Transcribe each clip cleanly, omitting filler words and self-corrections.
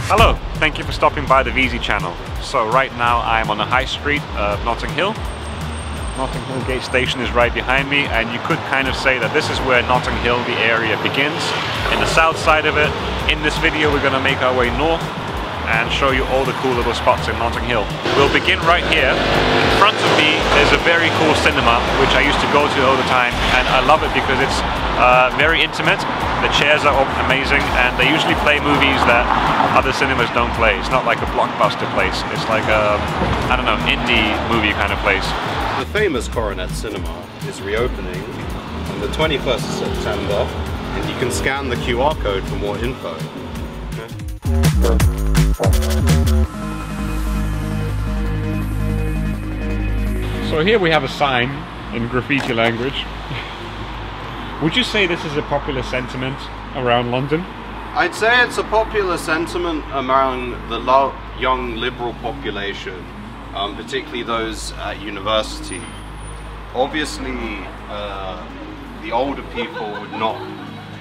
Hello, thank you for stopping by the VZ channel. So right now I'm on the high street of Notting Hill. Notting Hill Gate Station is right behind me, and you could kind of say that this is where Notting Hill, the area, begins. In the south side of it. In this video we're going to make our way north and show you all the cool little spots in Notting Hill. We'll begin right here. In front of me there's a very cool cinema which I used to go to all the time, and I love it because it's very intimate. The chairs are amazing, and they usually play movies that other cinemas don't play. It's not like a blockbuster place, it's like a, I don't know, indie movie kind of place. The famous Coronet Cinema is reopening on the 21st of September, and you can scan the QR code for more info. So here we have a sign in graffiti language. Would you say this is a popular sentiment around London? I'd say it's a popular sentiment among the young liberal population, particularly those at university. Obviously, the older people would not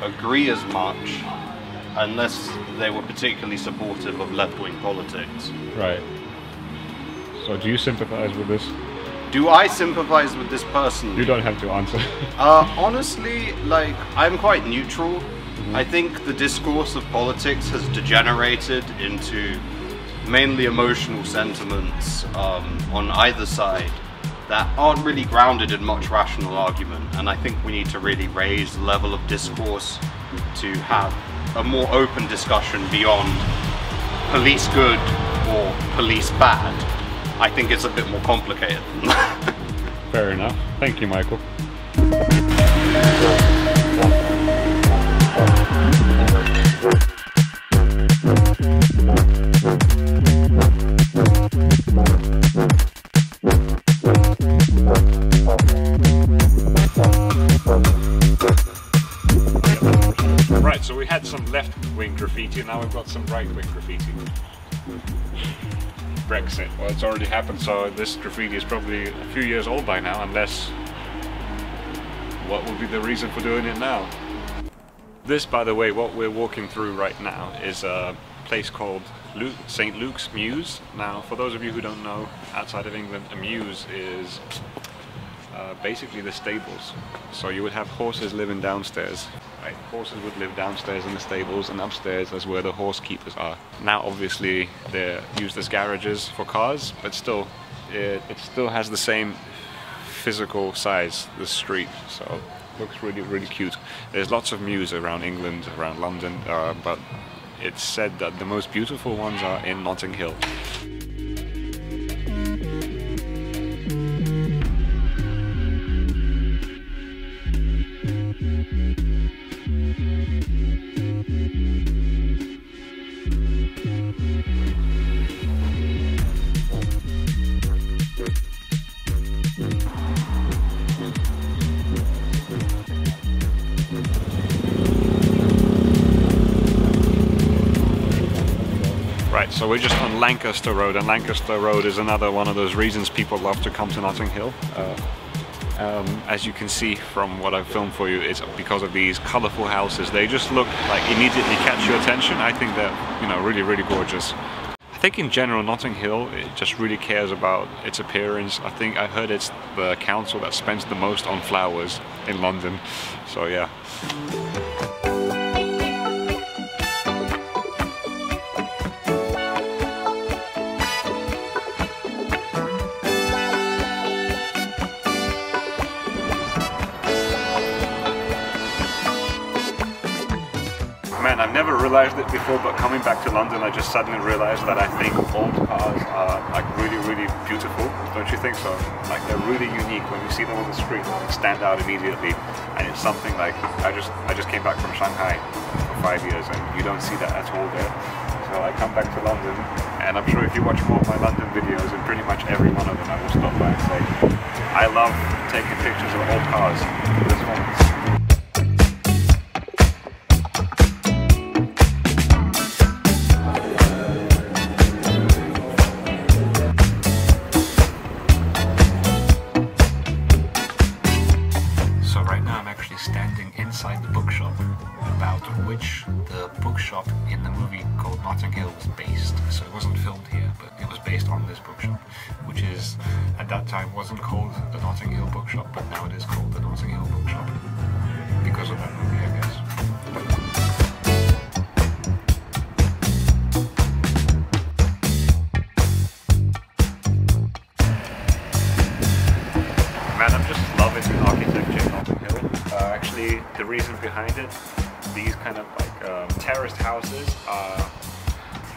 agree as much unless they were particularly supportive of left-wing politics. Right. So do you sympathize with this? Do I sympathize with this person? You don't have to answer. Honestly, like, I'm quite neutral. I think the discourse of politics has degenerated into mainly emotional sentiments on either side that aren't really grounded in much rational argument, and I think we need to really raise the level of discourse to have a more open discussion beyond police good or police bad. I think it's a bit more complicated than that. Fair enough. Thank you, Michael. Right, so we had some left-wing graffiti, now we've got some right-wing graffiti. Brexit. Well, it's already happened, so this graffiti is probably a few years old by now, unless... what would be the reason for doing it now? This, by the way, what we're walking through right now is a place called St. Lukes Muse. Now, for those of you who don't know, outside of England, a mews is basically the stables. So you would have horses living downstairs. Right? Horses would live downstairs in the stables, and upstairs is where the horse keepers are. Now obviously they're used as garages for cars, but still it still has the same physical size, the street, so it looks really cute. There's lots of mews around England, around London, but it's said that the most beautiful ones are in Notting Hill. Right, so we're just on Lancaster Road, and Lancaster Road is another one of those reasons people love to come to Notting Hill. As you can see from what I've filmed for you, it's because of these colourful houses. They just look like immediately catch your attention. I think they're, you know, really gorgeous. I think in general Notting Hill, it just really cares about its appearance. I heard it's the council that spends the most on flowers in London, so yeah. Man, I've never realized it before, but coming back to London, I just suddenly realized that I think old cars are like really beautiful. Don't you think so? Like, they're really unique. When you see them on the street, they stand out immediately, and it's something like, I just came back from Shanghai for 5 years, and you don't see that at all there. So I come back to London, and I'm sure if you watch more of my London videos, in pretty much every one of them I will stop by and say, I love taking pictures of old cars. This one. Standing in inside the bookshop about which the bookshop in the movie called Notting Hill was based. So it wasn't filmed here, but it was based on this bookshop, which is, at that time, wasn't called the Notting Hill Bookshop, but now it is called the Notting Hill Bookshop. Because of that movie, I guess. Man, I'm just loving the architecture in Notting Hill. Actually, the reason behind it, these kind of like terraced houses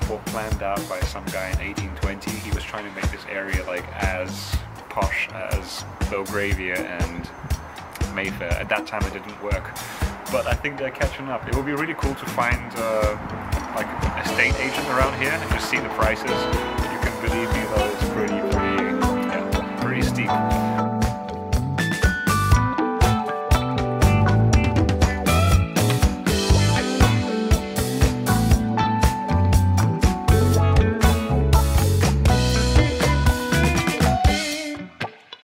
were planned out by some guy in 1820. He was trying to make this area like as posh as Belgravia and Mayfair. At that time it didn't work, but I think they're catching up. It would be really cool to find like an estate agent around here and just see the prices. You can believe me though,